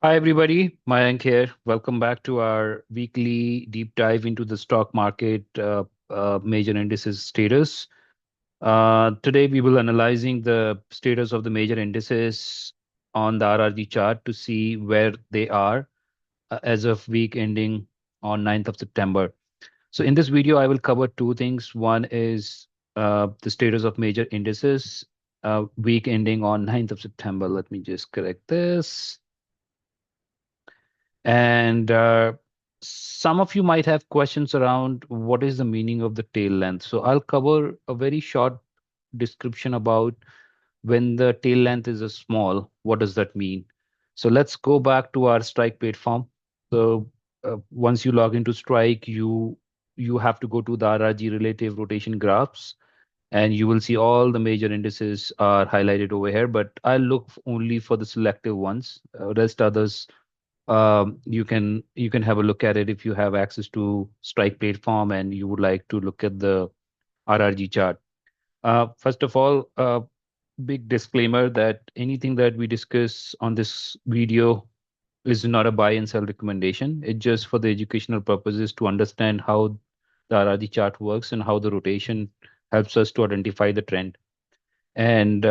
Hi, everybody. Mayank here. Welcome back to our weekly deep dive into the stock market major indices status. Today, we will analyzing the status of the major indices on the RRG chart to see where they are as of week ending on 9th of September. So in this video, I will cover two things. One is the status of major indices week ending on 9th of September. Let me just correct this. And some of you might have questions around what is the meaning of the tail length. So I'll cover a very short description about when the tail length is a small, what does that mean? So let's go back to our strike platform. So once you log into Strike, you have to go to the RRG relative rotation graphs, and you will see all the major indices are highlighted over here. But I'll look only for the selective ones. Rest others you can have a look at it if you have access to Strike platform and you would like to look at the RRG chart. First of all, big disclaimer that anything that we discuss on this video is not a buy and sell recommendation. It's just for the educational purposes to understand how the RRG chart works and how the rotation helps us to identify the trend. And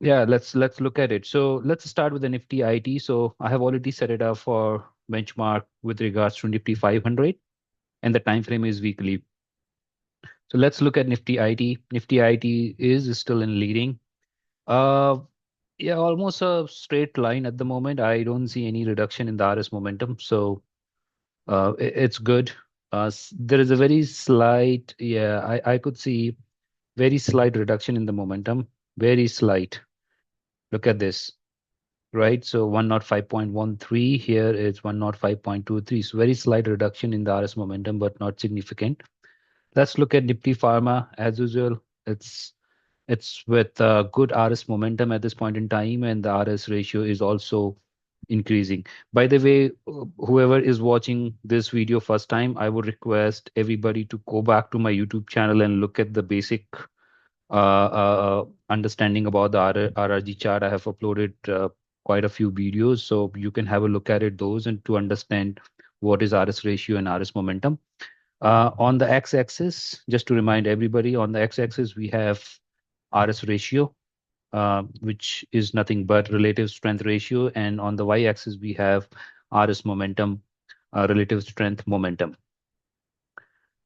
yeah, let's look at it. So let's start with the Nifty IT. So I have already set it up for benchmark with regards to Nifty 500, and the time frame is weekly. So let's look at Nifty IT. Nifty IT is still in leading. Uh, yeah, almost a straight line at the moment. I don't see any reduction in the RS momentum, so it's good. There is a very slight, yeah, I could see very slight reduction in the momentum, very slight. Look at this. Right? So 105.13 here is 105.23. So very slight reduction in the RS momentum, but not significant. Let's look at Nifty Pharma as usual. It's with good RS momentum at this point in time, and the RS ratio is also increasing. By the way, whoever is watching this video first time, I would request everybody to go back to my YouTube channel and look at the basic understanding about the RRG chart. I have uploaded quite a few videos, so you can have a look at it, those, and to understand what is RS ratio and RS momentum. On the x-axis, just to remind everybody, on the x-axis we have RS ratio, which is nothing but relative strength ratio, and on the y-axis we have RS momentum, relative strength momentum.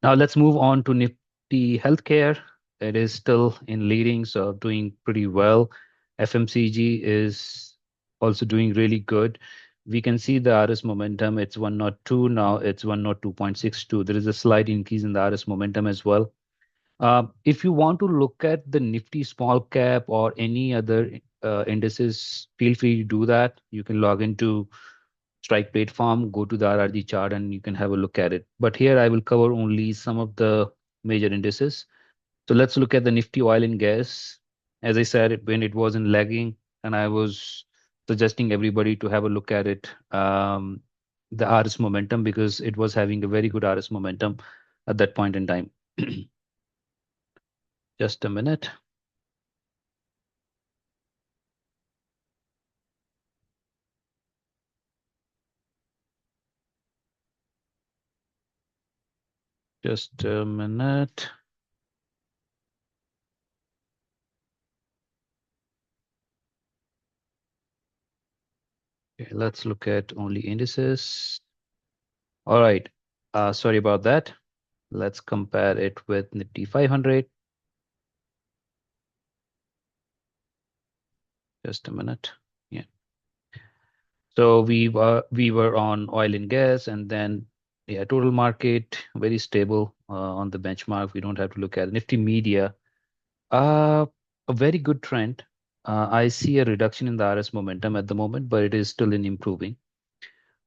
Now let's move on to Nifty Healthcare. It is still in leading, so doing pretty well. FMCG is also doing really good. We can see the RS momentum. It's 102 now. It's 102.62. There is a slight increase in the RS momentum as well. If you want to look at the Nifty small cap or any other indices, feel free to do that. You can log into Strike platform, go to the RRG chart, and you can have a look at it. But here I will cover only some of the major indices. So let's look at the Nifty oil and gas. As I said, when it was in lagging, and I was suggesting everybody to have a look at it, the RS momentum, because it was having a very good RS momentum at that point in time. Just a minute. Just a minute. Okay, let's look at only indices. All right. Sorry about that. Let's compare it with Nifty 500. Just a minute. Yeah. So we were on oil and gas, and then yeah, total market very stable on the benchmark. We don't have to look at Nifty Media. Uh, a very good trend. I see a reduction in the RS momentum at the moment, but it is still in improving.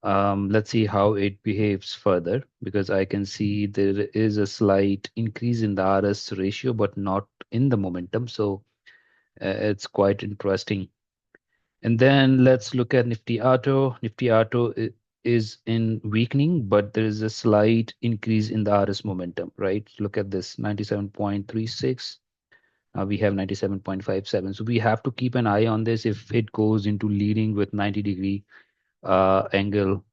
Let's see how it behaves further, because I can see there is a slight increase in the RS ratio, but not in the momentum. So it's quite interesting. And then let's look at Nifty Auto. Nifty Auto is in weakening, but there is a slight increase in the RS momentum, right? Look at this, 97.36. We have 97.57. So we have to keep an eye on this. If it goes into leading with 90-degree angle,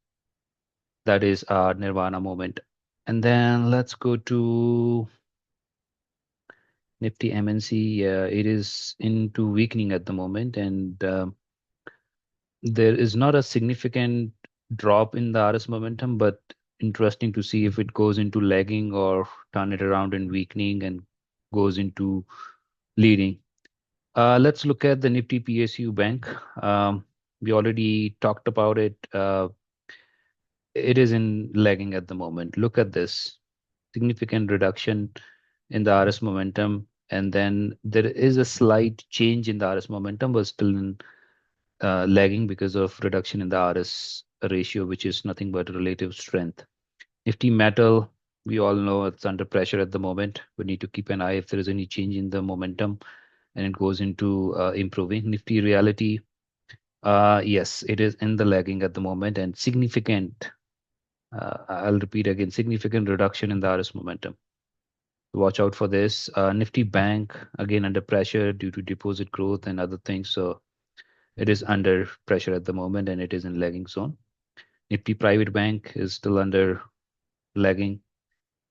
that is our Nirvana moment. And then let's go to Nifty MNC. It is into weakening at the moment, and there is not a significant drop in the RS momentum, but interesting to see if it goes into lagging or turn it around and weakening and goes into leading. Let's look at the Nifty PSU Bank. We already talked about it. It is in lagging at the moment. Look at this significant reduction in the RS momentum, and then there is a slight change in the RS momentum, but still in lagging because of reduction in the RS ratio, which is nothing but relative strength. Nifty Metal, we all know it's under pressure at the moment. We need to keep an eye if there is any change in the momentum and it goes into improving. Nifty Reality, yes, it is in the lagging at the moment and significant. I'll repeat again, significant reduction in the RS momentum. Watch out for this. Nifty Bank, again under pressure due to deposit growth and other things. So it is under pressure at the moment and it is in lagging zone. Nifty Private Bank is still under lagging.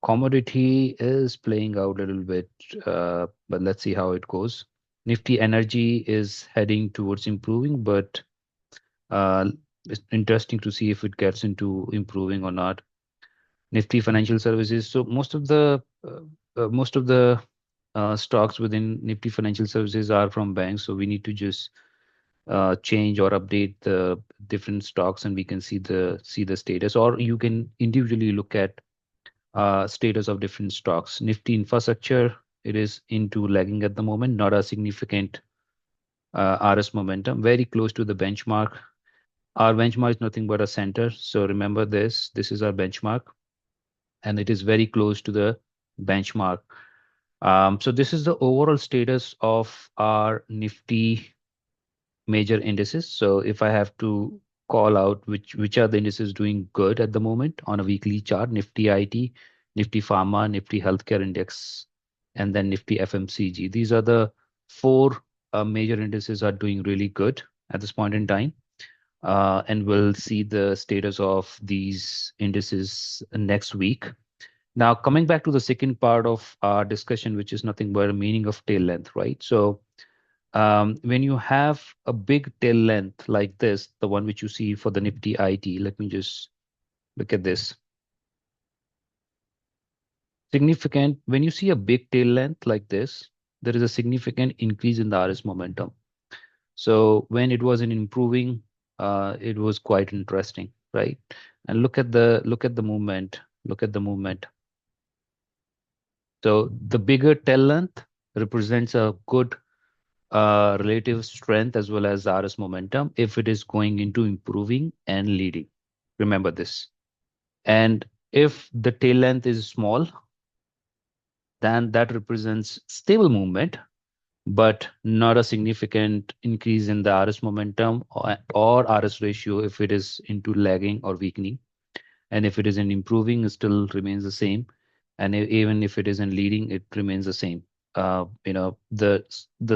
Commodity is playing out a little bit, but let's see how it goes. Nifty Energy is heading towards improving, but uh, it's interesting to see if it gets into improving or not. Nifty Financial Services. So most of the stocks within Nifty Financial Services are from banks. So we need to just change or update the different stocks, and we can see the status. Or you can individually look at status of different stocks. Nifty Infrastructure, it is into lagging at the moment, not a significant RS momentum, very close to the benchmark. Our benchmark is nothing but a center. So remember this. This is our benchmark, and it is very close to the benchmark. So this is the overall status of our Nifty major indices. So if I have to call out which are the indices doing good at the moment on a weekly chart, Nifty IT, Nifty Pharma, Nifty Healthcare Index, and then Nifty FMCG. These are the four major indices are doing really good at this point in time. And we'll see the status of these indices next week. Now, coming back to the second part of our discussion, which is nothing but a meaning of tail length, right? So when you have a big tail length like this, the one which you see for the Nifty IT, let me just look at this. Significant, when you see a big tail length like this, there is a significant increase in the RS momentum. So when it was in improving, it was quite interesting, right? And look at the movement. Look at the movement. So the bigger tail length represents a good relative strength as well as RS momentum if it is going into improving and leading. Remember this. And if the tail length is small, then that represents stable movement, but not a significant increase in the RS momentum or RS ratio if it is into lagging or weakening. And if it is in improving, it still remains the same. And even if it is in leading, it remains the same. The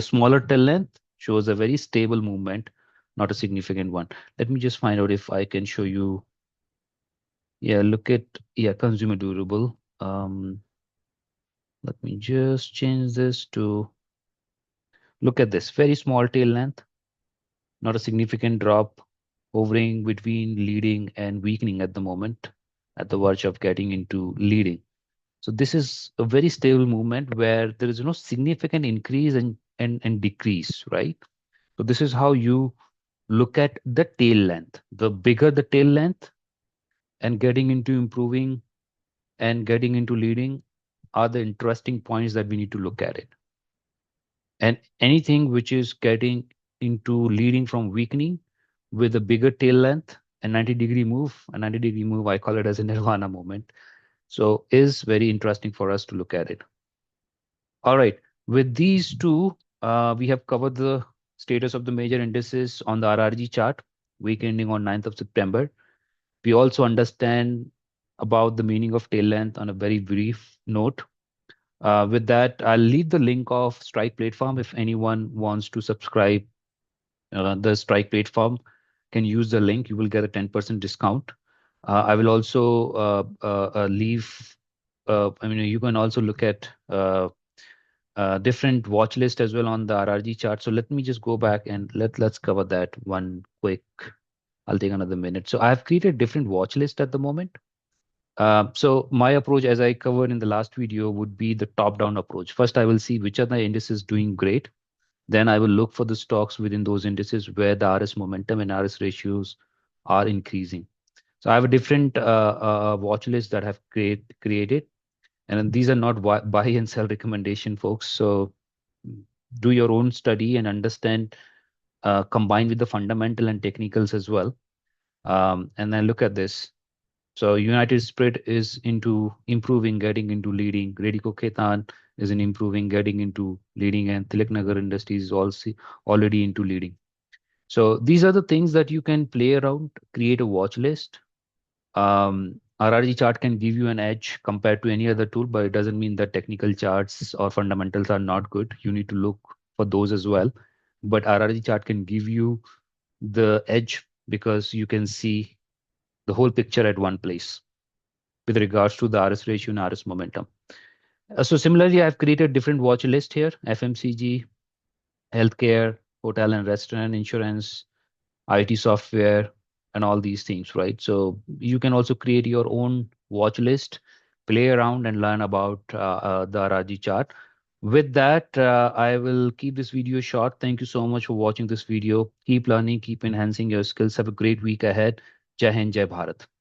smaller tail length shows a very stable movement, not a significant one. Let me just find out if I can show you. Yeah, look at, yeah, consumer durable. Let me just change this to look at this very small tail length, not a significant drop, hovering between leading and weakening at the moment, at the verge of getting into leading. So this is a very stable movement where there is no significant increase and decrease, right? So this is how you look at the tail length. The bigger the tail length and getting into improving and getting into leading are the interesting points that we need to look at it. And anything which is getting into leading from weakening with a bigger tail length, a 90-degree move, I call it as a Nirvana moment. So is very interesting for us to look at it. All right. With these two, we have covered the status of the major indices on the RRG chart, week ending on 9th of September. We also understand about the meaning of tail length on a very brief note. With that, I'll leave the link of Strike platform if anyone wants to subscribe. The Strike platform can use the link. You will get a 10% discount. I will also leave. I mean, you can also look at different watch list as well on the RRG chart. So let me just go back and let's cover that one quick. I'll take another minute. So I have created different watch list at the moment. So my approach, as I covered in the last video, would be the top-down approach. First, I will see which are the indices doing great. Then I will look for the stocks within those indices where the RS momentum and RS ratios are increasing. So I have a different watch list that I've created, and then these are not buy and sell recommendation, folks. So do your own study and understand, combine with the fundamental and technicals as well. And then look at this. So United Spirit is into improving, getting into leading. Radico Khaitan is in improving, getting into leading, and Tilak Nagar Industries is also already into leading. So these are the things that you can play around, create a watch list. RRG chart can give you an edge compared to any other tool, but it doesn't mean that technical charts or fundamentals are not good. You need to look for those as well. But RRG chart can give you the edge because you can see the whole picture at one place with regards to the RS ratio and RS momentum. So similarly, I've created different watch list here: FMCG, healthcare, hotel and restaurant, insurance, IT software, and all these things, right? So you can also create your own watch list, play around and learn about the RRG chart. With that, I will keep this video short. Thank you so much for watching this video. Keep learning, keep enhancing your skills. Have a great week ahead. Jai Hind, Jai Bharat.